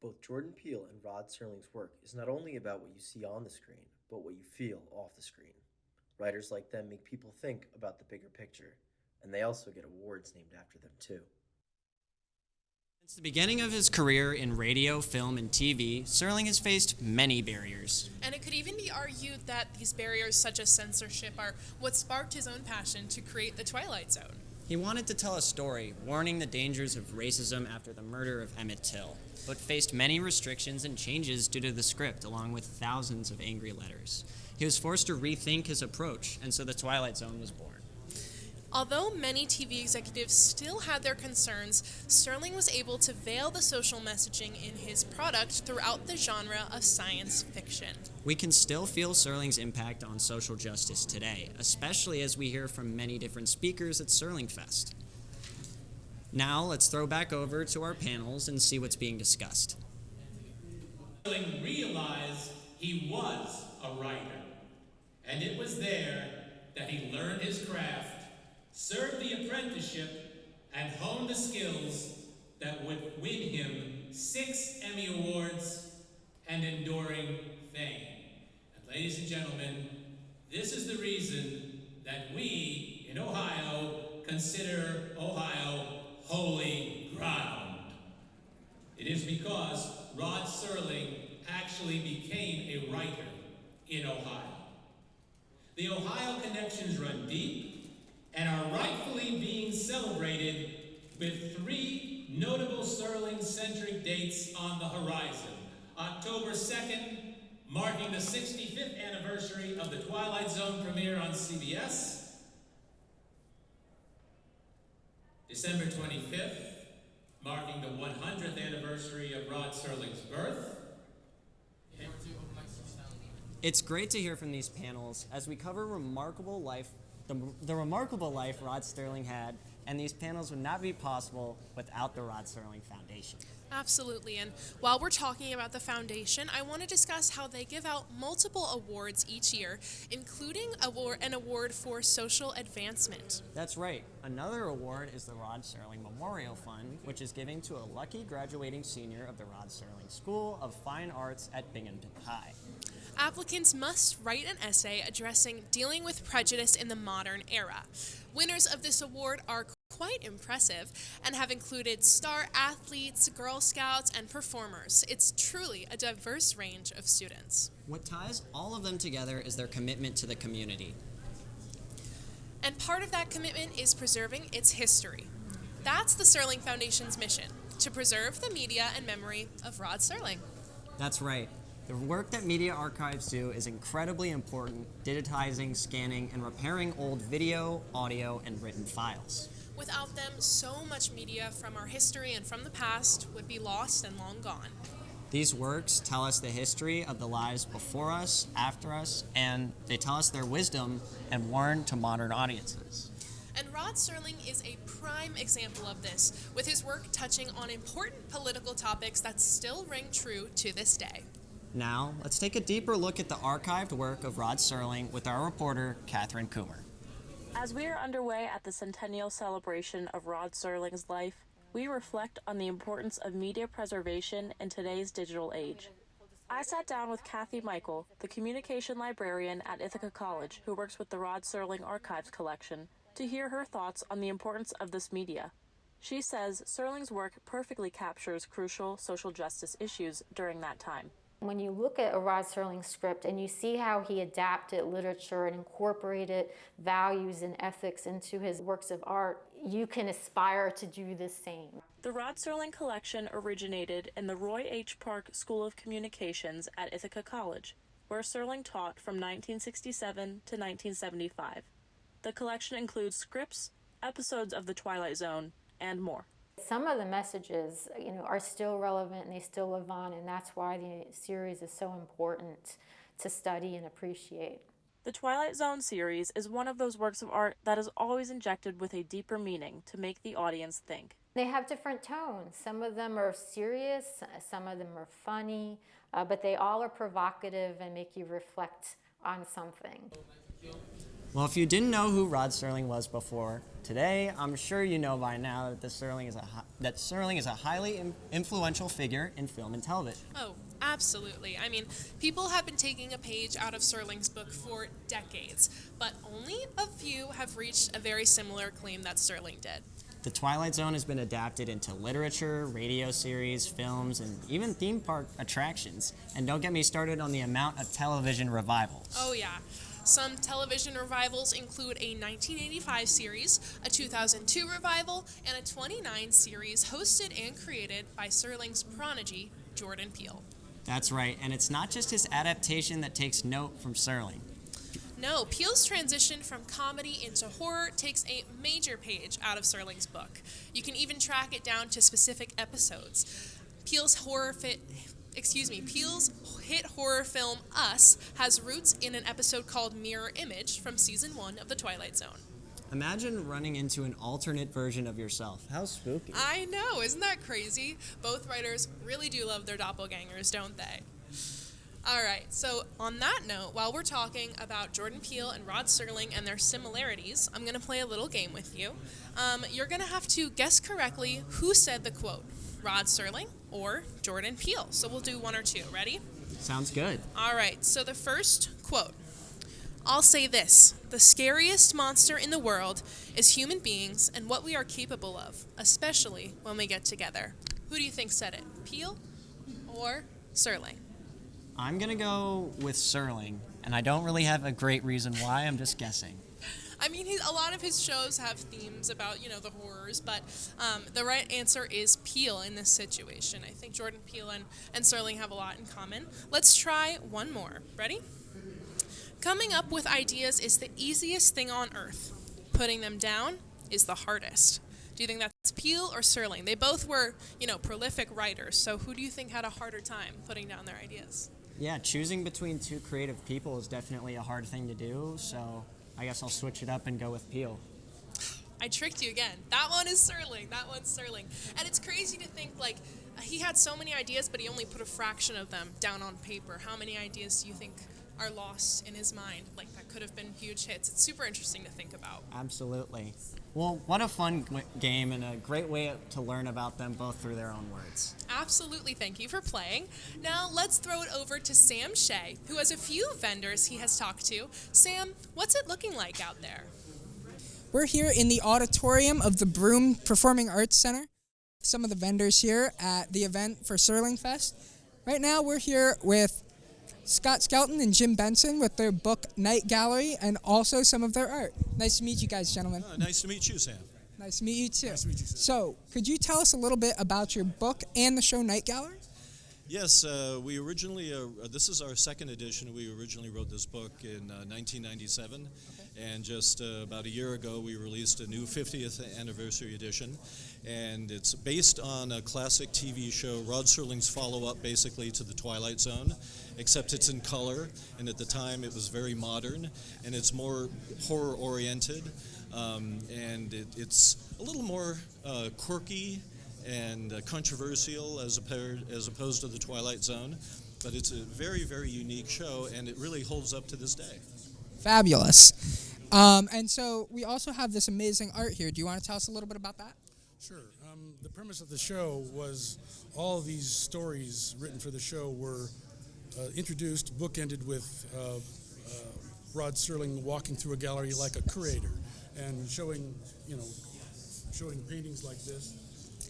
Both Jordan Peele and Rod Serling's work is not only about what you see on the screen, but what you feel off the screen. Writers like them make people think about the bigger picture, and they also get awards named after them too. Since the beginning of his career in radio, film, and TV, Serling has faced many barriers. And it could even be argued that these barriers, such as censorship, are what sparked his own passion to create the Twilight Zone. He wanted to tell a story, warning the dangers of racism after the murder of Emmett Till, but faced many restrictions and changes due to the script, along with thousands of angry letters. He was forced to rethink his approach, and so the Twilight Zone was born. Although many TV executives still had their concerns, Serling was able to veil the social messaging in his product throughout the genre of science fiction. We can still feel Serling's impact on social justice today, especially as we hear from many different speakers at Serlingfest. Now, let's throw back over to our panels and see what's being discussed. Serling realized he was a writer, and it was there that he learned his craft, served the apprenticeship, and honed the skills that would win him 6 Emmy Awards and enduring fame. And ladies and gentlemen, this is the reason that we in Ohio consider Ohio holy ground. It is because Rod Serling actually became a writer in Ohio. The Ohio connections run deep and are rightfully being celebrated with 3 notable Serling-centric dates on the horizon. October 2nd, marking the 65th anniversary of the Twilight Zone premiere on CBS. December 25th, marking the 100th anniversary of Rod Serling's birth. It's great to hear from these panels as we cover remarkable life, the remarkable life Rod Serling had, and these panels would not be possible without the Rod Serling Foundation. Absolutely, and while we're talking about the foundation, I want to discuss how they give out multiple awards each year, including an award for social advancement. That's right. Another award is the Rod Serling Memorial Fund, which is given to a lucky graduating senior of the Rod Serling School of Fine Arts at Binghamton High. Applicants must write an essay addressing dealing with prejudice in the modern era. Winners of this award are quite impressive and have included star athletes, Girl Scouts, and performers. It's truly a diverse range of students. What ties all of them together is their commitment to the community. And part of that commitment is preserving its history. That's the Serling Foundation's mission, to preserve the media and memory of Rod Serling. That's right. The work that media archives do is incredibly important, digitizing, scanning, and repairing old video, audio, and written files. Without them, so much media from our history and from the past would be lost and long gone. These works tell us the history of the lives before us, after us, and they tell us their wisdom and warn to modern audiences. And Rod Serling is a prime example of this, with his work touching on important political topics that still ring true to this day. Now, let's take a deeper look at the archived work of Rod Serling with our reporter, Catherine Coomer. As we are underway at the centennial celebration of Rod Serling's life, we reflect on the importance of media preservation in today's digital age. I sat down with Kathy Michael, the communication librarian at Ithaca College, who works with the Rod Serling Archives collection, to hear her thoughts on the importance of this media. She says Serling's work perfectly captures crucial social justice issues during that time. When you look at a Rod Serling script and you see how he adapted literature and incorporated values and ethics into his works of art, you can aspire to do the same. The Rod Serling collection originated in the Roy H. Park School of Communications at Ithaca College, where Serling taught from 1967 to 1975. The collection includes scripts, episodes of The Twilight Zone, and more. Some of the messages, are still relevant and they still live on, and that's why the series is so important to study and appreciate. The Twilight Zone series is one of those works of art that is always injected with a deeper meaning to make the audience think. They have different tones. Some of them are serious, some of them are funny, but they all are provocative and make you reflect on something. Well, if you didn't know who Rod Serling was before, today I'm sure you know by now that Serling is a highly influential figure in film and television. Oh, absolutely. I mean, people have been taking a page out of Serling's book for decades, but only a few have reached a very similar claim that Serling did. The Twilight Zone has been adapted into literature, radio series, films, and even theme park attractions. And don't get me started on the amount of television revivals. Oh, yeah. Some television revivals include a 1985 series, a 2002 revival, and a 29 series hosted and created by Serling's prodigy, Jordan Peele. That's right, and it's not just his adaptation that takes note from Serling. No, Peele's transition from comedy into horror takes a major page out of Serling's book. You can even track it down to specific episodes. Peele's hit horror film Us has roots in an episode called Mirror Image from season 1 of The Twilight Zone. Imagine running into an alternate version of yourself. How spooky. I know, isn't that crazy? Both writers really do love their doppelgangers, don't they? All right, so on that note, while we're talking about Jordan Peele and Rod Serling and their similarities, I'm going to play a little game with you. You're going to have to guess correctly who said the quote, Rod Serling or Jordan Peele. So we'll do one or two. Ready? Sounds good. All right, so the first quote. I'll say this, the scariest monster in the world is human beings and what we are capable of, especially when we get together. Who do you think said it, Peele or Serling? I'm going to go with Serling, and I don't really have a great reason why. I'm just guessing. I mean, a lot of his shows have themes about, the horrors, but the right answer is Peele in this situation. I think Jordan Peele and Serling have a lot in common. Let's try one more. Ready? Coming up with ideas is the easiest thing on earth. Putting them down is the hardest. Do you think that's Peele or Serling? They both were, prolific writers, so who do you think had a harder time putting down their ideas? Yeah, choosing between two creative people is definitely a hard thing to do, so I guess I'll switch it up and go with Peele. I tricked you again. That one is Serling. That one's Serling. And it's crazy to think, he had so many ideas, but he only put a fraction of them down on paper. How many ideas do you think are lost in his mind? That could have been huge hits. It's super interesting to think about. Absolutely. Well, what a fun game and a great way to learn about them both through their own words. Absolutely. Thank you for playing. Now let's throw it over to Sam Shea, who has a few vendors he has talked to. Sam, what's it looking like out there? We're here in the auditorium of the Broome Performing Arts Center. Some of the vendors here at the event for Serlingfest. Right now we're here with Scott Skelton and Jim Benson with their book Night Gallery and also some of their art. Nice to meet you guys, gentlemen. Nice to meet you, Sam. Nice to meet you, too. Nice to meet you, Sam. So, could you tell us a little bit about your book and the show Night Gallery? Yes, we originally, this is our second edition. We originally wrote this book in 1997, and just about a year ago we released a new 50th anniversary edition, and it's based on a classic TV show, Rod Serling's follow-up basically to The Twilight Zone, except it's in color, and at the time it was very modern, and it's more horror-oriented, and it's a little more quirky and controversial as opposed to The Twilight Zone, but it's a very, very unique show, and it really holds up to this day. Fabulous. And so we also have this amazing art here. Do you want to tell us a little bit about that? Sure. The premise of the show was all these stories written for the show were introduced, bookended with Rod Serling walking through a gallery like a curator and showing paintings like this.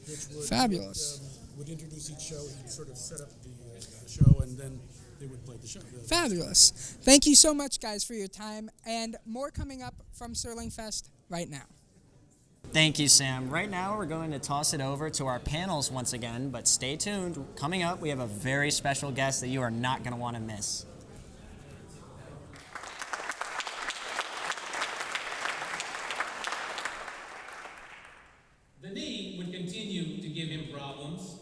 Which would, Fabulous. Would introduce each show and sort of set up the show, and then they would play the show. Fabulous. Thank you so much, guys, for your time, and more coming up from Serlingfest right now. Thank you, Sam. Right now, we're going to toss it over to our panels once again, but stay tuned. Coming up, we have a very special guest that you are not going to want to miss. The knee would continue to give him problems,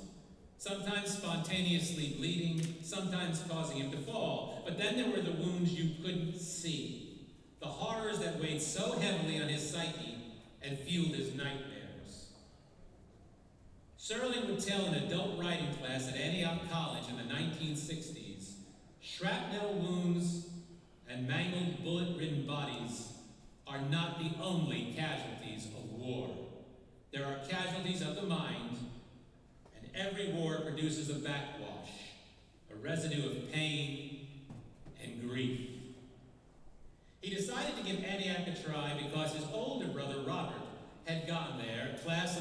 sometimes spontaneously bleeding, sometimes causing him to fall. But then there were the wounds you couldn't see, the horrors that weighed so heavily on his psyche and fueled his nightmares. Serling would tell an adult writing class at Antioch College in the 1960s, shrapnel wounds and mangled bullet-ridden bodies are not the only casualties of war. There are casualties of the mind, and every war produces a backwash, a residue of pain and grief. He decided to give Antioch a try because his older brother, Robert, had gone there, class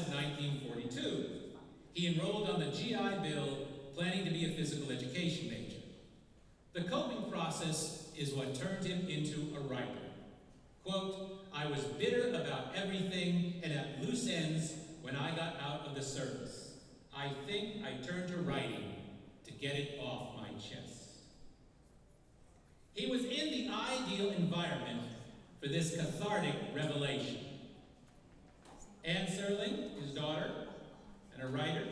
process is what turned him into a writer. Quote, I was bitter about everything and at loose ends when I got out of the service. I think I turned to writing to get it off my chest. He was in the ideal environment for this cathartic revelation. Anne Serling, his daughter, and a writer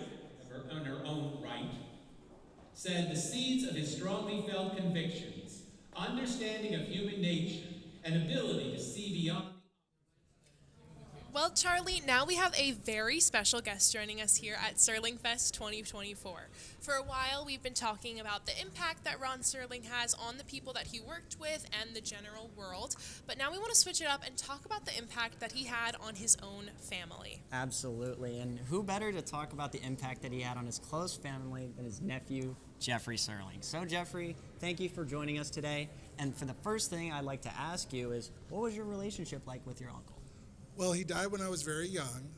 in her own right, said the seeds of his strongly felt convictions, understanding of human nature, and ability to see beyond. Well, Charlie, now we have a very special guest joining us here at Serlingfest 2024. For a while, we've been talking about the impact that Rod Serling has on the people that he worked with and the general world, but now we want to switch it up and talk about the impact that he had on his own family. Absolutely, and who better to talk about the impact that he had on his close family than his nephew, Jeffrey Serling. So Jeffrey, thank you for joining us today, and for the first thing I'd like to ask you is, what was your relationship like with your uncle? Well, he died when I was very young,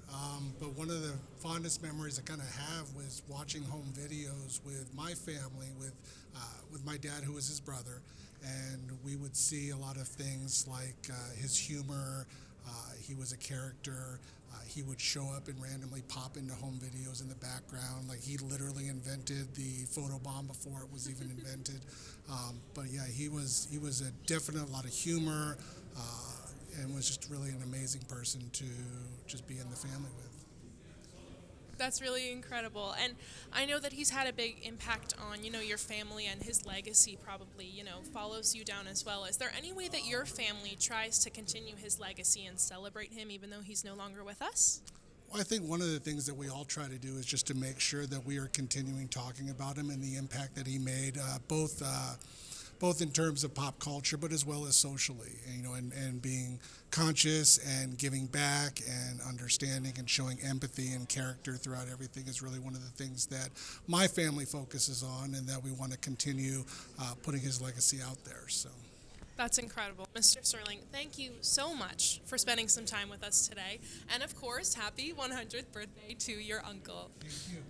but one of the fondest memories I kind of have was watching home videos with my family, with my dad, who was his brother, and we would see a lot of things like his humor. He was a character. He would show up and randomly pop into home videos in the background. Like, he literally invented the photobomb before it was even invented. But yeah, he was a definite lot of humor. And was just really an amazing person to just be in the family with. That's really incredible. And I know that he's had a big impact on, your family, and his legacy probably, follows you down as well. Is there any way that your family tries to continue his legacy and celebrate him even though he's no longer with us? Well, I think one of the things that we all try to do is just to make sure that we are continuing talking about him and the impact that he made, both in terms of pop culture, but as well as socially, and being conscious and giving back and understanding and showing empathy and character throughout everything is really one of the things that my family focuses on, and that we want to continue putting his legacy out there. So. That's incredible. Mr. Serling, thank you so much for spending some time with us today. And of course, happy 100th birthday to your uncle. Thank you.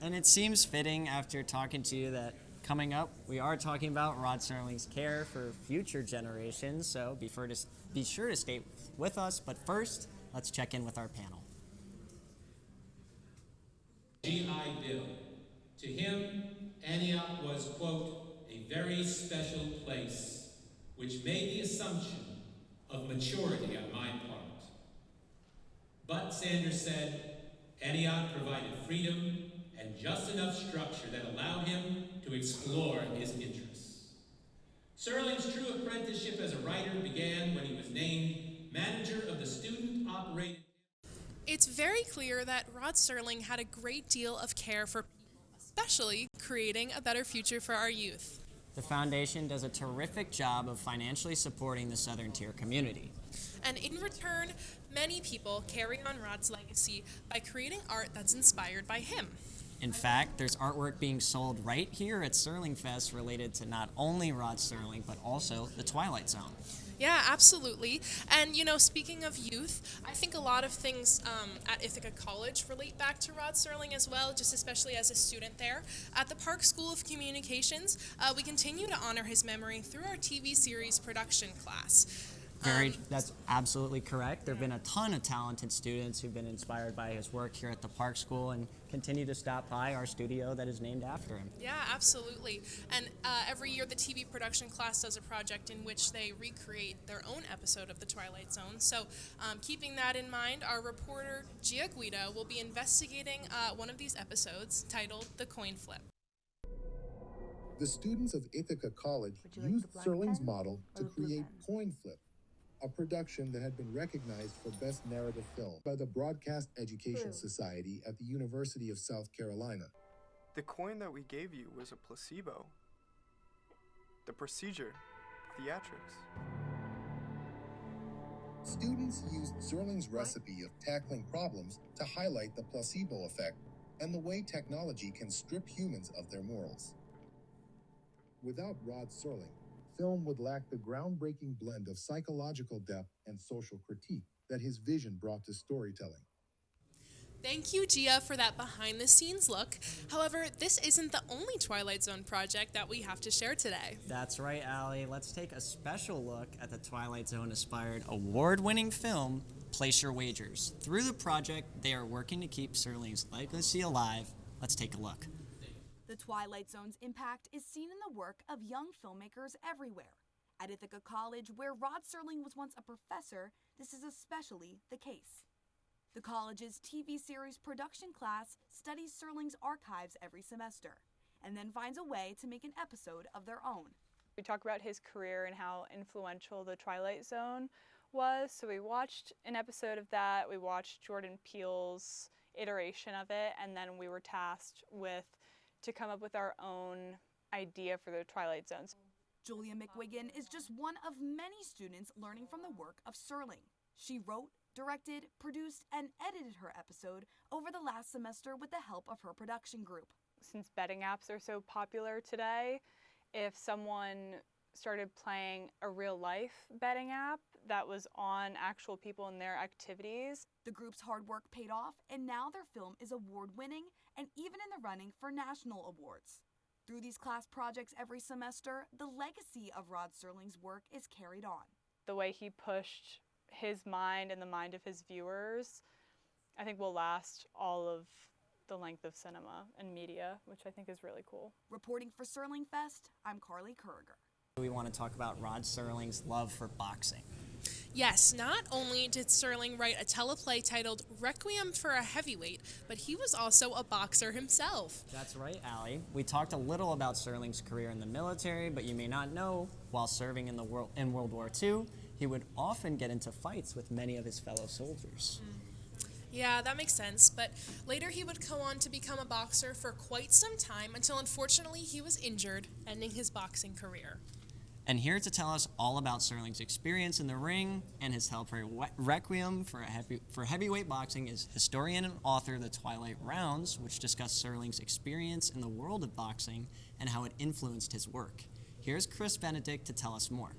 And it seems fitting after talking to you that coming up, we are talking about Rod Serling's care for future generations, so be sure to stay with us. But first, let's check in with our panel. G.I. Bill. To him, Antioch was, quote, a very special place, which made the assumption of maturity on my part. But, Sanders said, Antioch provided freedom and just enough structure that allowed him to explore his interests. Serling's true apprenticeship as a writer began when he was named manager of the student-operated. It's very clear that Rod Serling had a great deal of care for people, especially creating a better future for our youth. The foundation does a terrific job of financially supporting the Southern Tier community. And in return, many people carry on Rod's legacy by creating art that's inspired by him. In fact, there's artwork being sold right here at Serlingfest related to not only Rod Serling, but also the Twilight Zone. Yeah, absolutely. And, speaking of youth, I think a lot of things at Ithaca College relate back to Rod Serling as well, just especially as a student there. At the Park School of Communications, we continue to honor his memory through our TV series production class. That's absolutely correct. There have been a ton of talented students who've been inspired by his work here at the Park School and continue to stop by our studio that is named after him. Yeah, absolutely. And every year the TV production class does a project in which they recreate their own episode of The Twilight Zone. So keeping that in mind, our reporter Gia Guido will be investigating one of these episodes titled The Coin Flip. The students of Ithaca College used Serling's model to create Coin Flip, a production that had been recognized for Best Narrative Film by the Broadcast Education Society at the University of South Carolina. The coin that we gave you was a placebo. The procedure, theatrics. Students used Serling's recipe of tackling problems to highlight the placebo effect and the way technology can strip humans of their morals. Without Rod Serling, film would lack the groundbreaking blend of psychological depth and social critique that his vision brought to storytelling. Thank you, Gia, for that behind-the-scenes look. However, this isn't the only Twilight Zone project that we have to share today. That's right, Allie. Let's take a special look at the Twilight Zone-inspired award-winning film, Place Your Wagers. Through the project, they are working to keep Serling's legacy alive. Let's take a look. The Twilight Zone's impact is seen in the work of young filmmakers everywhere. At Ithaca College, where Rod Serling was once a professor, this is especially the case. The college's TV series production class studies Serling's archives every semester, and then finds a way to make an episode of their own. We talk about his career and how influential the Twilight Zone was, so we watched an episode of that, we watched Jordan Peele's iteration of it, and then we were tasked to come up with our own idea for the Twilight Zone. Julia McWiggin is just one of many students learning from the work of Serling. She wrote, directed, produced, and edited her episode over the last semester with the help of her production group. Since betting apps are so popular today, if someone started playing a real-life betting app that was on actual people and their activities. The group's hard work paid off, and now their film is award-winning and even in the running for national awards. Through these class projects every semester, the legacy of Rod Serling's work is carried on. The way he pushed his mind and the mind of his viewers, I think will last all of the length of cinema and media, which I think is really cool. Reporting for Serlingfest, I'm Carly Kurger. We want to talk about Rod Serling's love for boxing. Yes, not only did Serling write a teleplay titled Requiem for a Heavyweight, but he was also a boxer himself. That's right, Allie. We talked a little about Serling's career in the military, but you may not know, while serving in World War II, he would often get into fights with many of his fellow soldiers. Yeah, that makes sense, but later he would go on to become a boxer for quite some time until unfortunately he was injured, ending his boxing career. And here to tell us all about Serling's experience in the ring and his teleplay Requiem for heavyweight boxing is historian and author of The Twilight Rounds, which discuss Serling's experience in the world of boxing and how it influenced his work. Here's Chris Benedict to tell us more.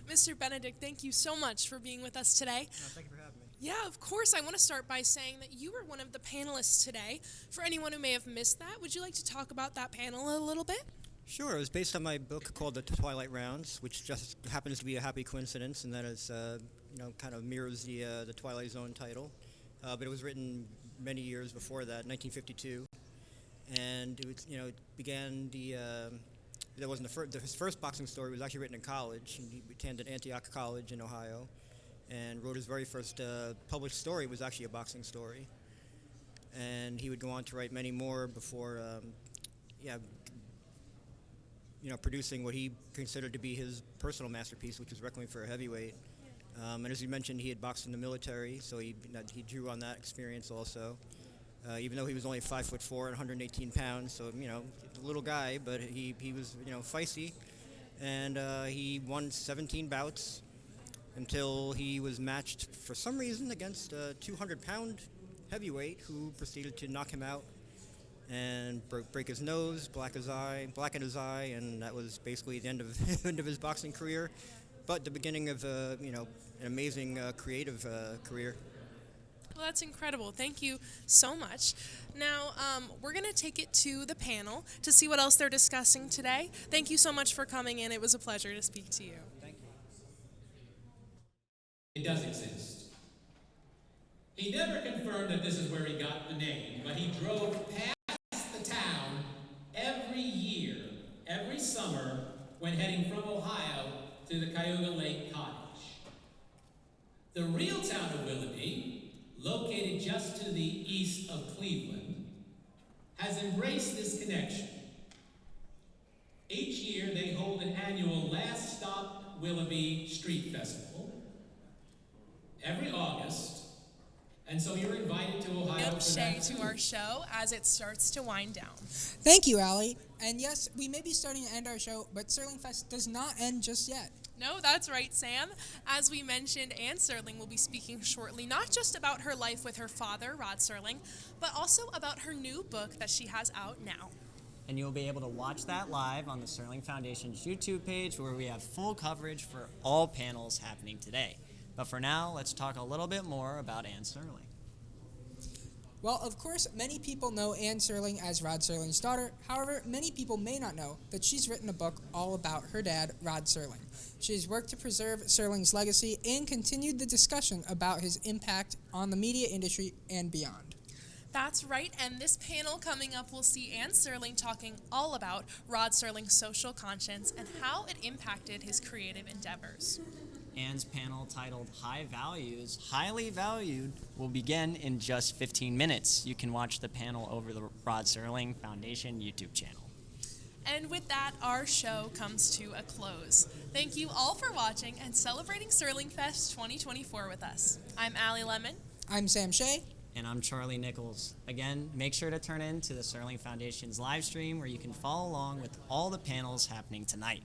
Mr. Benedict, thank you so much for being with us today. Thank you for having me. Yeah, of course. I want to start by saying that you were one of the panelists today. For anyone who may have missed that, would you like to talk about that panel a little bit? Sure. It was based on my book called The Twilight Rounds, which just happens to be a happy coincidence, and that is, kind of mirrors the Twilight Zone title. But it was written many years before that, 1952, and it was, it began that wasn't his first boxing story was actually written in college. And he attended Antioch College in Ohio, and wrote his very first published story was actually a boxing story. And he would go on to write many more before, producing what he considered to be his personal masterpiece, which was Requiem for a Heavyweight. And as you mentioned, he had boxed in the military, so he drew on that experience also. Even though he was only 5'4" and 118 pounds, so a little guy, but he was feisty, and he won 17 bouts until he was matched for some reason against a 200-pound heavyweight who proceeded to knock him out and break his nose, blacken his eye, and that was basically the end of his boxing career, but the beginning of an amazing creative career. Well, that's incredible. Thank you so much. Now, we're going to take it to the panel to see what else they're discussing today. Thank you so much for coming in. It was a pleasure to speak to you. Thank you. It does exist. He never confirmed that this is where he got the name, but he drove past the town every year, every summer, when heading from Ohio to the Cayuga Lake Cottage. The real town of Willoughby, located just to the east of Cleveland, has embraced this connection. Each year they hold an annual Last Stop Willoughby Street Festival every August, and so you're invited to Ohio for that too. To our show as it starts to wind down. Thank you, Allie. And yes, we may be starting to end our show, but Serlingfest does not end just yet. No, that's right, Sam. As we mentioned, Anne Serling will be speaking shortly, not just about her life with her father, Rod Serling, but also about her new book that she has out now. And you'll be able to watch that live on the Serling Foundation's YouTube page, where we have full coverage for all panels happening today. But for now, let's talk a little bit more about Anne Serling. Well, of course, many people know Anne Serling as Rod Serling's daughter. However, many people may not know that she's written a book all about her dad, Rod Serling. She has worked to preserve Serling's legacy and continued the discussion about his impact on the media industry and beyond. That's right, and this panel coming up will see Anne Serling talking all about Rod Serling's social conscience and how it impacted his creative endeavors. Anne's panel titled High Values, Highly Valued, will begin in just 15 minutes. You can watch the panel over the Rod Serling Foundation YouTube channel. And with that, our show comes to a close. Thank you all for watching and celebrating Serlingfest 2024 with us. I'm Allie Lemon. I'm Sam Shea. And I'm Charlie Nichols. Again, make sure to turn in to the Serling Foundation's live stream where you can follow along with all the panels happening tonight.